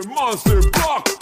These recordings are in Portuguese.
Monster Block.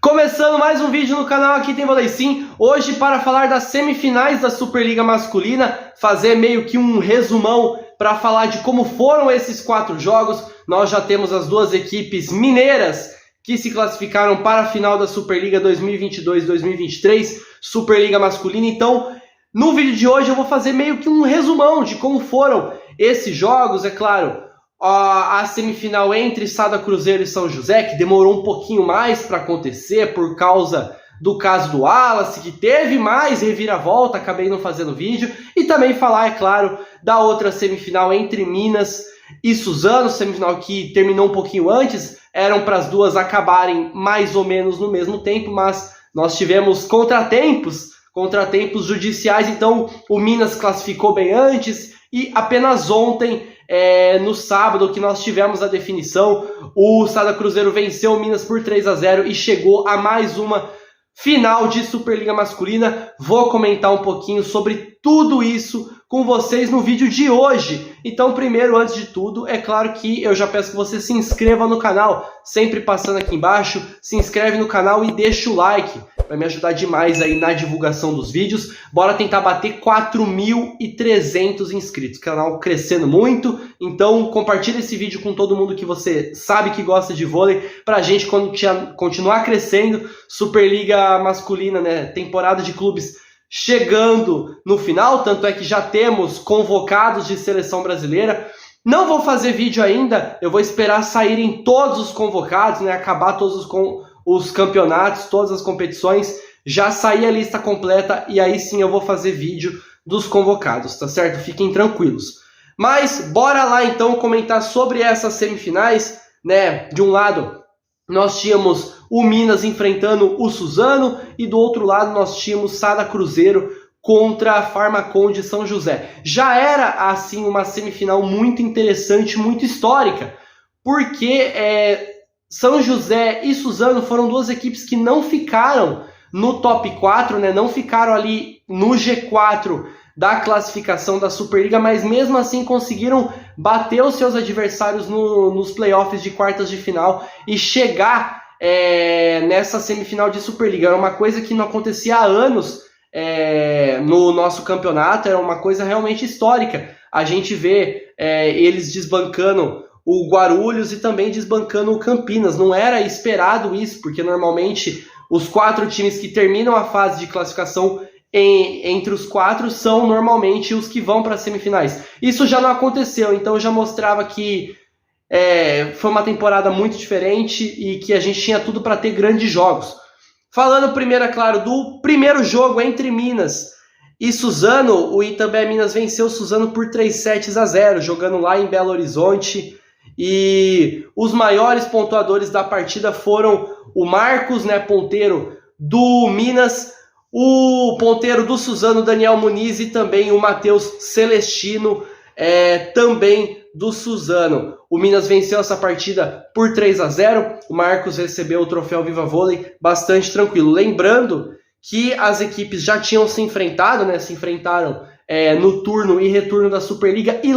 Começando mais um vídeo no canal Aqui Tem Vôlei Sim, hoje para falar das semifinais da Superliga Masculina, fazer meio que um resumão para falar de como foram esses 4 jogos. Nós já temos as duas equipes mineiras que se classificaram para a final da Superliga 2022-2023, Superliga Masculina. Então, no vídeo de hoje eu vou fazer meio que um resumão de como foram esses jogos. É claro, a semifinal entre Sada Cruzeiro e São José, que demorou um pouquinho mais para acontecer por causa do caso do Wallace, que teve mais reviravolta, acabei não fazendo vídeo. E também falar, é claro, da outra semifinal entre Minas e Suzano, semifinal que terminou um pouquinho antes. Eram para as duas acabarem mais ou menos no mesmo tempo, mas nós tivemos contratempos judiciais, então o Minas classificou bem antes e apenas ontem, no sábado, que nós tivemos a definição, o Sada Cruzeiro venceu o Minas por 3-0 e chegou a mais uma final de Superliga Masculina. Vou comentar um pouquinho sobre tudo isso com vocês no vídeo de hoje. Então, primeiro, antes de tudo, é claro que eu já peço que você se inscreva no canal, sempre passando aqui embaixo, se inscreve no canal e deixa o like, vai me ajudar demais aí na divulgação dos vídeos. Bora tentar bater 4.300 inscritos, o canal crescendo muito, então compartilha esse vídeo com todo mundo que você sabe que gosta de vôlei, pra gente continuar crescendo. Superliga Masculina, né, temporada de clubes chegando no final, tanto é que já temos convocados de seleção brasileira. Não vou fazer vídeo ainda, eu vou esperar saírem todos os convocados, né, acabar todos os campeonatos, todas as competições, já sair a lista completa e aí sim eu vou fazer vídeo dos convocados, tá certo? Fiquem tranquilos. Mas bora lá então comentar sobre essas semifinais, né? De um lado nós tínhamos o Minas enfrentando o Suzano e do outro lado nós tínhamos Sada Cruzeiro contra a Farmacon de São José. Já era assim uma semifinal muito interessante, muito histórica, porque São José e Suzano foram duas equipes que não ficaram no top 4, né? Não ficaram ali no G4 da classificação da Superliga, mas mesmo assim conseguiram bater os seus adversários nos playoffs de quartas de final e chegar nessa semifinal de Superliga. Era uma coisa que não acontecia há anos no nosso campeonato, era uma coisa realmente histórica. A gente vê eles desbancando o Guarulhos e também desbancando o Campinas. Não era esperado isso, porque normalmente os 4 times que terminam a fase de classificação entre os 4 são normalmente os que vão para as semifinais. Isso já não aconteceu, então já mostrava que foi uma temporada muito diferente e que a gente tinha tudo para ter grandes jogos. Falando primeiro, é claro, do primeiro jogo entre Minas e Suzano, o Itambé Minas venceu o Suzano por 3-0, jogando lá em Belo Horizonte. E os maiores pontuadores da partida foram o Marcos, né, ponteiro do Minas, o ponteiro do Suzano, Daniel Muniz, e também o Matheus Celestino, também do Suzano. O Minas venceu essa partida por 3-0, o Marcos recebeu o troféu Viva Vôlei bastante tranquilo. Lembrando que as equipes já tinham se enfrentado, né, se enfrentaram no turno e retorno da Superliga, e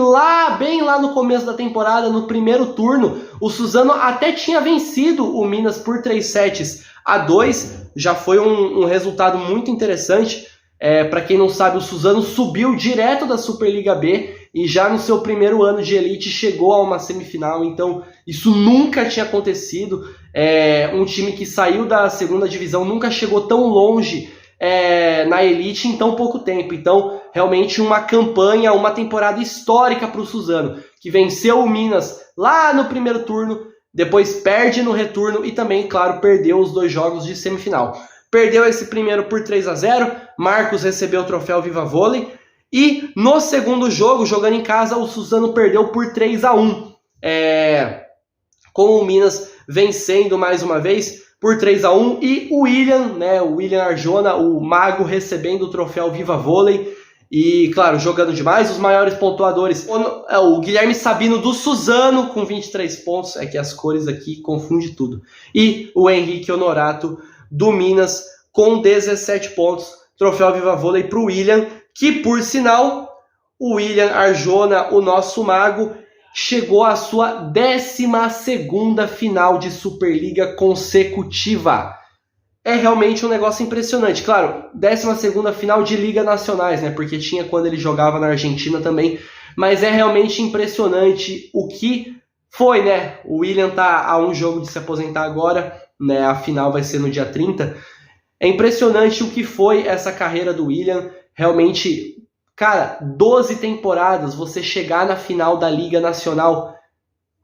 bem lá no começo da temporada, no primeiro turno, o Suzano até tinha vencido o Minas por 3-2, já foi um resultado muito interessante. Para quem não sabe, o Suzano subiu direto da Superliga B e já no seu primeiro ano de elite chegou a uma semifinal, então isso nunca tinha acontecido. Um time que saiu da segunda divisão nunca chegou tão longe na elite em tão pouco tempo. Então, realmente uma campanha, uma temporada histórica para o Suzano, que venceu o Minas lá no primeiro turno, depois perde no retorno e também, claro, perdeu os 2 jogos de semifinal. Perdeu esse primeiro por 3-0, Marcos recebeu o troféu Viva Vôlei, e no segundo jogo, jogando em casa, o Suzano perdeu por 3-1, com o Minas vencendo mais uma vez por 3-1, e o William Arjona, o mago, recebendo o troféu Viva Vôlei, e claro, jogando demais. Os maiores pontuadores, o Guilherme Sabino do Suzano com 23 pontos, é que as cores aqui confundem tudo, e o Henrique Honorato do Minas com 17 pontos, troféu Viva Vôlei para o William, que por sinal o William Arjona, o nosso mago, chegou à sua 12ª final de Superliga consecutiva. É realmente um negócio impressionante. Claro, 12ª final de Liga Nacionais, né? Porque tinha quando ele jogava na Argentina também. Mas é realmente impressionante o que foi, né? O William tá a um jogo de se aposentar agora, né? A final vai ser no dia 30. É impressionante o que foi essa carreira do William. Realmente, cara, 12 temporadas, você chegar na final da Liga Nacional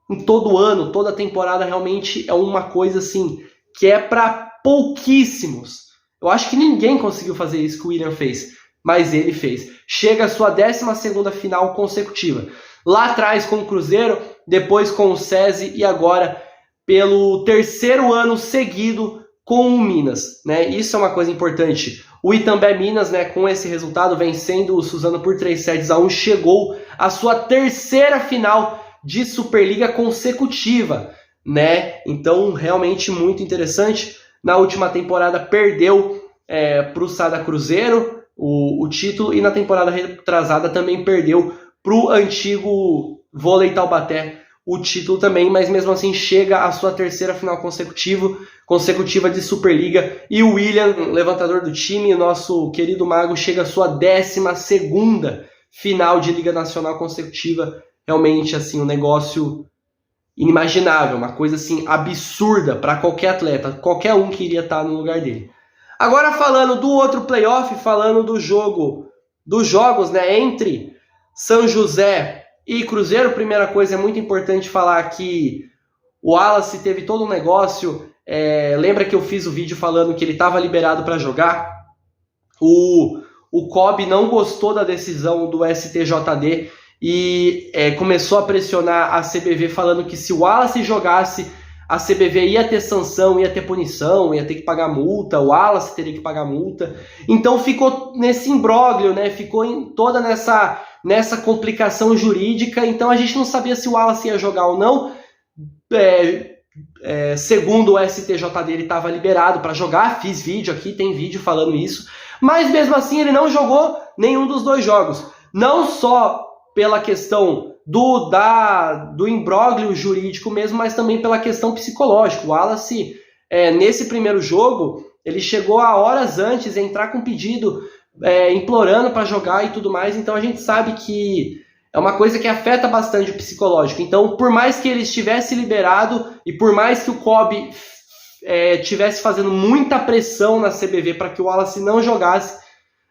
em todo ano, toda temporada, realmente é uma coisa assim que é para pouquíssimos. Eu acho que ninguém conseguiu fazer isso que o William fez, mas ele fez. Chega a sua 12ª final consecutiva. Lá atrás com o Cruzeiro, depois com o SESI e agora pelo 3º ano seguido com o Minas, né? Isso é uma coisa importante. O Itambé Minas, né, com esse resultado, vencendo o Suzano por 3-1, chegou à sua 3ª final de Superliga consecutiva, né? Então, realmente muito interessante. Na última temporada perdeu para o Sada Cruzeiro o título, e na temporada retrasada também perdeu para o antigo Vôlei Taubaté o título também, mas mesmo assim chega à sua 3ª final consecutiva de Superliga, e o William, levantador do time, nosso querido mago, chega à sua 12ª final de Liga Nacional consecutiva. Realmente assim, um negócio inimaginável, uma coisa assim absurda para qualquer atleta, qualquer um que iria estar no lugar dele. Agora falando do outro playoff, falando dos jogos, né, entre São José e Cruzeiro, primeira coisa, é muito importante falar que o Wallace teve todo um negócio, lembra que eu fiz o vídeo falando que ele estava liberado para jogar? O COB não gostou da decisão do STJD e começou a pressionar a CBV falando que se o Wallace jogasse, a CBV ia ter sanção, ia ter punição, ia ter que pagar multa, o Wallace teria que pagar multa. Então ficou nesse imbróglio, né? Ficou toda nessa complicação jurídica. Então a gente não sabia se o Wallace ia jogar ou não. Segundo o STJD, ele estava liberado para jogar. Fiz vídeo aqui, tem vídeo falando isso. Mas mesmo assim ele não jogou nenhum dos dois jogos. Não só pela questão do imbróglio jurídico mesmo, mas também pela questão psicológica. O Wallace, nesse primeiro jogo, ele chegou a horas antes a entrar com pedido, implorando para jogar e tudo mais. Então a gente sabe que é uma coisa que afeta bastante o psicológico. Então, por mais que ele estivesse liberado e por mais que o COB estivesse fazendo muita pressão na CBV para que o Wallace não jogasse,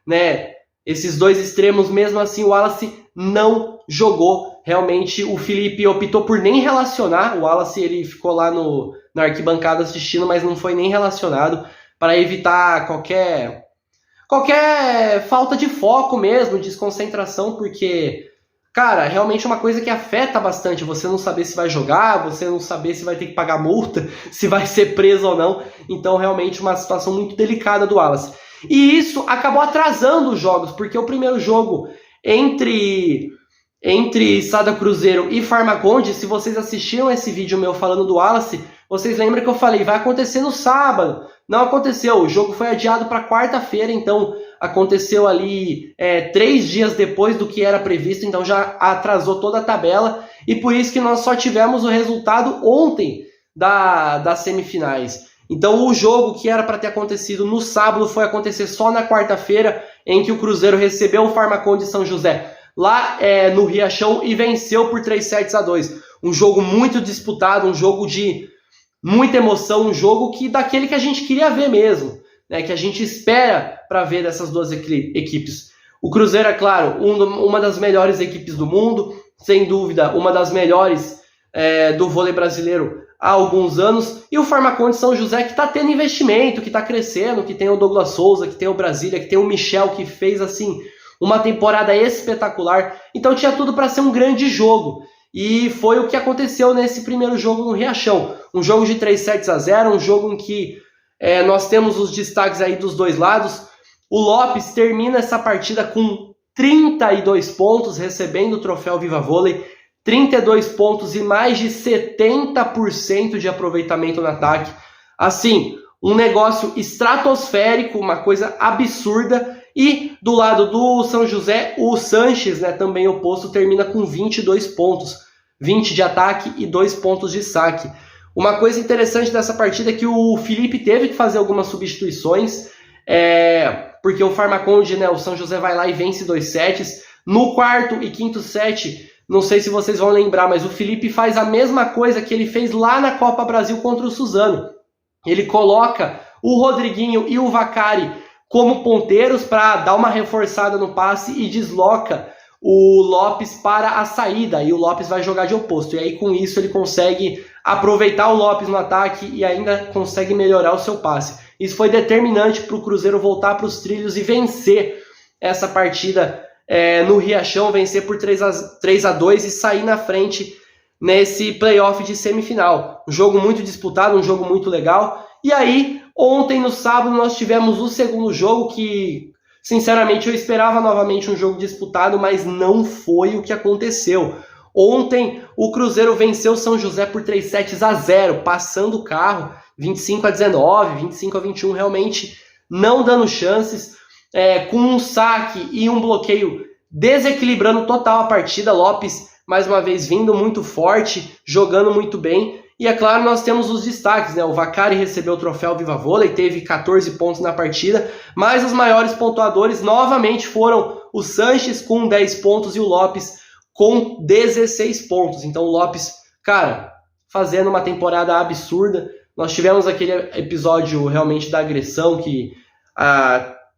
né, esses dois extremos, mesmo assim o Wallace não jogou. Realmente o Felipe optou por nem relacionar. O Wallace, ele ficou lá na arquibancada assistindo, mas não foi nem relacionado, para evitar qualquer falta de foco mesmo, desconcentração, porque, cara, realmente é uma coisa que afeta bastante. Você não saber se vai jogar, você não saber se vai ter que pagar multa, se vai ser preso ou não. Então realmente uma situação muito delicada do Wallace. E isso acabou atrasando os jogos, porque o primeiro jogo entre Sada Cruzeiro e Farmaconde, se vocês assistiram esse vídeo meu falando do Wallace, vocês lembram que eu falei, vai acontecer no sábado. Não aconteceu, o jogo foi adiado para quarta-feira, então aconteceu ali 3 dias depois do que era previsto, então já atrasou toda a tabela, e por isso que nós só tivemos o resultado ontem das semifinais. Então o jogo que era para ter acontecido no sábado foi acontecer só na quarta-feira, em que o Cruzeiro recebeu o Farmaconde de São José lá no Riachão e venceu por 3-2. Um jogo muito disputado, um jogo de muita emoção, um jogo daquele que a gente queria ver mesmo, né, que a gente espera para ver dessas duas equipes. O Cruzeiro, é claro, uma das melhores equipes do mundo, sem dúvida, uma das melhores do vôlei brasileiro há alguns anos, e o Farmaconde São José, que está tendo investimento, que está crescendo, que tem o Douglas Souza, que tem o Brasília, que tem o Michel, que fez assim uma temporada espetacular. Então tinha tudo para ser um grande jogo, e foi o que aconteceu nesse primeiro jogo no Riachão. Um jogo de 3-0, um jogo em que nós temos os destaques aí dos dois lados. O Lopes termina essa partida com 32 pontos, recebendo o troféu Viva Vôlei, 32 pontos e mais de 70% de aproveitamento no ataque. Assim, um negócio estratosférico, uma coisa absurda. E do lado do São José, o Sanches, né, também oposto, termina com 22 pontos. 20 de ataque e 2 pontos de saque. Uma coisa interessante dessa partida é que o Felipe teve que fazer algumas substituições, porque o Pharmaconde, né, o São José vai lá e vence 2 sets. No quarto e quinto set, não sei se vocês vão lembrar, mas o Felipe faz a mesma coisa que ele fez lá na Copa Brasil contra o Suzano. Ele coloca o Rodriguinho e o Vacari como ponteiros para dar uma reforçada no passe e desloca o Lopes para a saída, e o Lopes vai jogar de oposto. E aí com isso ele consegue aproveitar o Lopes no ataque e ainda consegue melhorar o seu passe. Isso foi determinante para o Cruzeiro voltar para os trilhos e vencer essa partida no Riachão, vencer por 3-2 e sair na frente nesse playoff de semifinal. Um jogo muito disputado, um jogo muito legal. E aí, ontem no sábado, nós tivemos o segundo jogo que, sinceramente, eu esperava novamente um jogo disputado, mas não foi o que aconteceu. Ontem, o Cruzeiro venceu o São José por 3-0, passando o carro, 25-19, 25-21, realmente não dando chances, com um saque e um bloqueio desequilibrando total a partida. Lopes, mais uma vez, vindo muito forte, jogando muito bem. E é claro, nós temos os destaques, né? O Vacari recebeu o troféu Viva Vôlei, teve 14 pontos na partida, mas os maiores pontuadores novamente foram o Sanches com 10 pontos e o Lopes com 16 pontos. Então o Lopes, cara, fazendo uma temporada absurda. Nós tivemos aquele episódio realmente da agressão, que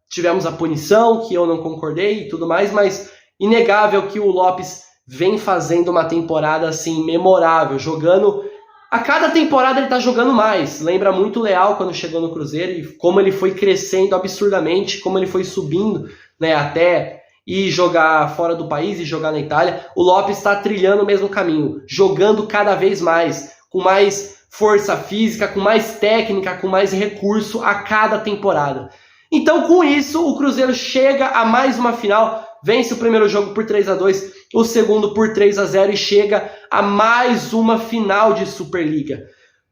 tivemos a punição, que eu não concordei e tudo mais, mas inegável que o Lopes vem fazendo uma temporada assim memorável, jogando. A cada temporada ele tá jogando mais. Lembra muito o Leal quando chegou no Cruzeiro e como ele foi crescendo absurdamente, como ele foi subindo, né, até ir jogar fora do país e jogar na Itália. O Lopes está trilhando o mesmo caminho, jogando cada vez mais, com mais força física, com mais técnica, com mais recurso a cada temporada. Então, com isso, o Cruzeiro chega a mais uma final, vence o primeiro jogo por 3-2, o segundo por 3-0 e chega a mais uma final de Superliga.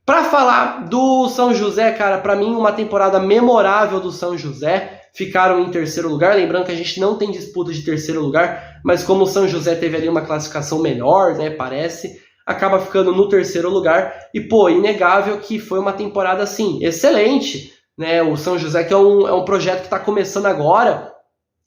Para falar do São José, cara, para mim uma temporada memorável do São José. Ficaram em terceiro lugar, lembrando que a gente não tem disputa de terceiro lugar, mas como o São José teve ali uma classificação melhor, né, parece, acaba ficando no terceiro lugar. E, pô, inegável que foi uma temporada, assim, excelente, né? O São José, que é um projeto que está começando agora,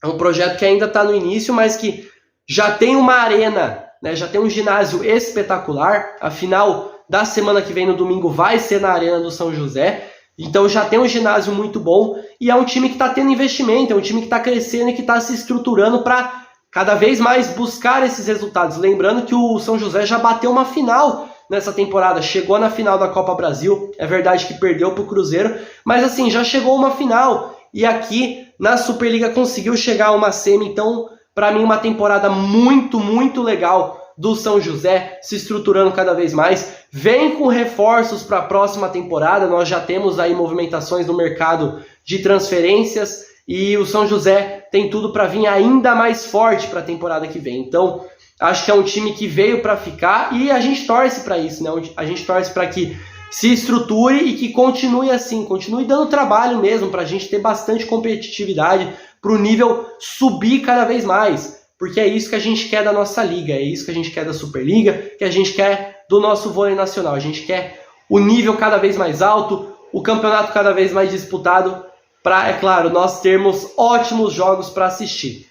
é um projeto que ainda está no início, mas que já tem uma arena, né? Já tem um ginásio espetacular. A final da semana que vem, no domingo, vai ser na Arena do São José. Então já tem um ginásio muito bom e é um time que está tendo investimento, é um time que está crescendo e que está se estruturando para cada vez mais buscar esses resultados. Lembrando que o São José já bateu uma final nessa temporada, chegou na final da Copa Brasil, é verdade que perdeu para o Cruzeiro, mas assim, já chegou uma final e aqui na Superliga conseguiu chegar a uma semi. Então, para mim, uma temporada muito, muito legal do São José, se estruturando cada vez mais. Vem com reforços para a próxima temporada, nós já temos aí movimentações no mercado de transferências e o São José tem tudo para vir ainda mais forte para a temporada que vem. Então, acho que é um time que veio para ficar e a gente torce para isso, né? A gente torce para que se estruture e que continue assim, continue dando trabalho mesmo, para a gente ter bastante competitividade, para o nível subir cada vez mais. Porque é isso que a gente quer da nossa liga, é isso que a gente quer da Superliga, que a gente quer do nosso vôlei nacional. A gente quer o nível cada vez mais alto, o campeonato cada vez mais disputado, para, é claro, nós termos ótimos jogos para assistir.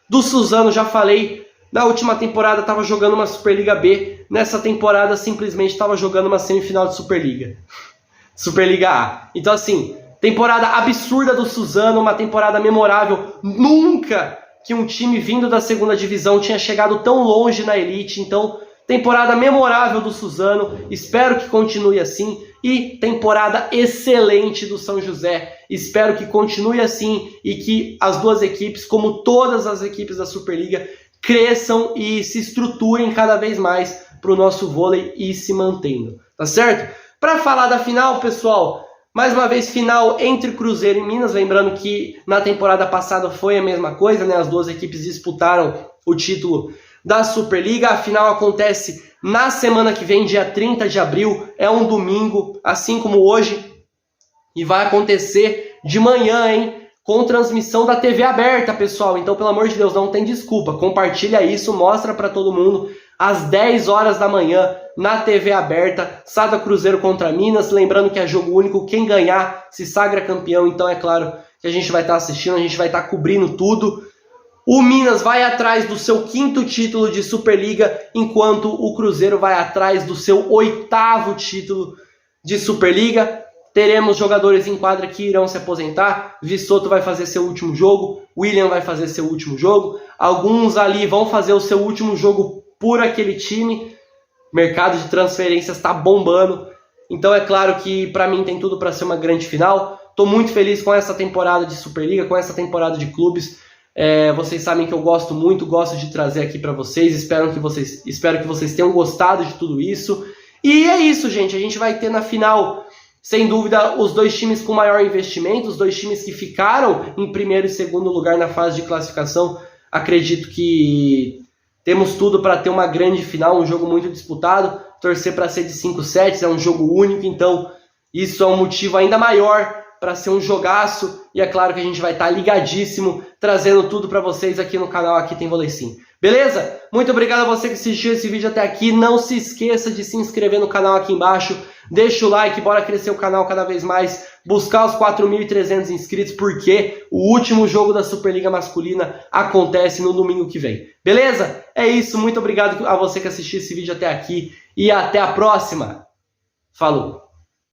Do Suzano, já falei, na última temporada estava jogando uma Superliga B, nessa temporada simplesmente estava jogando uma semifinal de Superliga. Superliga A. Então assim, temporada absurda do Suzano, uma temporada memorável, nunca que um time vindo da segunda divisão tinha chegado tão longe na elite. Então, temporada memorável do Suzano, espero que continue assim. E temporada excelente do São José, espero que continue assim e que as duas equipes, como todas as equipes da Superliga, cresçam e se estruturem cada vez mais para o nosso vôlei e se mantendo, tá certo? Para falar da final, pessoal, mais uma vez, final entre Cruzeiro e Minas, lembrando que na temporada passada foi a mesma coisa, né? As duas equipes disputaram o título da Superliga. A final acontece na semana que vem, dia 30 de abril, é um domingo, assim como hoje, e vai acontecer de manhã, hein? com transmissão da TV aberta, pessoal. Então, pelo amor de Deus, não tem desculpa. Compartilha isso, mostra para todo mundo. Às 10 horas da manhã, na TV aberta, Sada Cruzeiro contra Minas. Lembrando que é jogo único, quem ganhar se sagra campeão. Então, é claro que a gente vai estar assistindo, a gente vai estar cobrindo tudo. O Minas vai atrás do seu 5º título de Superliga, enquanto o Cruzeiro vai atrás do seu 8º título de Superliga. Teremos jogadores em quadra que irão se aposentar. Vissoto vai fazer seu último jogo, William vai fazer seu último jogo. Alguns ali vão fazer o seu último jogo por aquele time. Mercado de transferências está bombando. Então é claro que para mim tem tudo para ser uma grande final. Estou muito feliz com essa temporada de Superliga, com essa temporada de clubes. Vocês sabem que eu gosto muito, gosto de trazer aqui para vocês. Espero que vocês tenham gostado de tudo isso. E é isso, gente. A gente vai ter na final, sem dúvida, os 2 times com maior investimento, os 2 times que ficaram em primeiro e segundo lugar na fase de classificação. Acredito que temos tudo para ter uma grande final, um jogo muito disputado. Torcer para ser de 5 sets, é um jogo único, então isso é um motivo ainda maior para ser um jogaço. E é claro que a gente vai estar ligadíssimo, trazendo tudo para vocês aqui no canal Aqui Tem Vôlei Sim. Beleza? Muito obrigado a você que assistiu esse vídeo até aqui. Não se esqueça de se inscrever no canal aqui embaixo. Deixa o like, bora crescer o canal cada vez mais. Buscar os 4.300 inscritos, porque o último jogo da Superliga Masculina acontece no domingo que vem. Beleza? É isso. Muito obrigado a você que assistiu esse vídeo até aqui. E até a próxima. Falou!